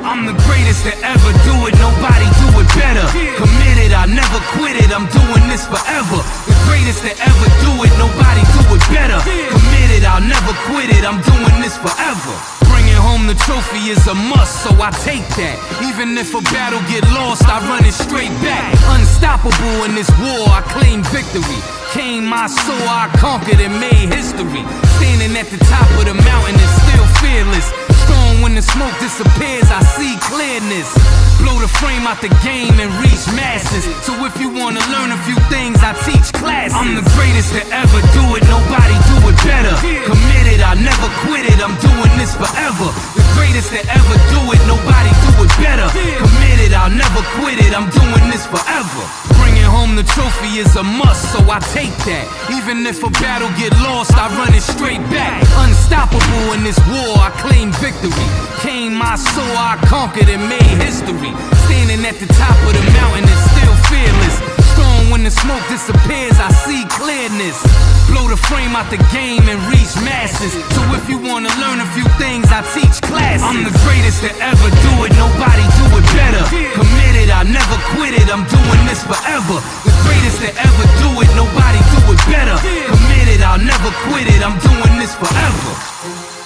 I'm the greatest to ever do it, nobody do it better. Committed, I never quit it, I'm doing this forever. The greatest to ever do it, nobody do it better. Committed, I'll never quit it, I'm doing this forever. Bringing home the trophy is a must, so I take that. Even if a battle get lost, I run it straight back. Unstoppable in this war, I claim victory. Came my soul, I conquered and made history. Standing at the top of the mountain and still fearless. Strong when the smoke disappears, I see clearness. Blow the frame out the game and reach masses. So if you wanna learn a few things, I teach classes. I'm the greatest to ever do it, nobody do it better. Committed, I never quit it, I'm doing this forever. The greatest to ever do it, nobody do it better. Committed, I'll never quit it, I'm doing this forever. Bringing home the trophy is a must, so I take that. Even if a battle get lost, I run it straight back. Unstoppable in this war, I claim victory. Came my soul, I conquered and made history. Standing at the top of the mountain and still fearless. Strong when the smoke disappears, I see clearness. Blow the frame out the game and reach masses. So if you wanna learn a few things, I teach classes. I'm the greatest to ever do it, nobody do it better. Committed, I never quit it, I'm doing this forever. The greatest to ever do it, nobody do it better. Committed, I'll never quit it, I'm doing this forever.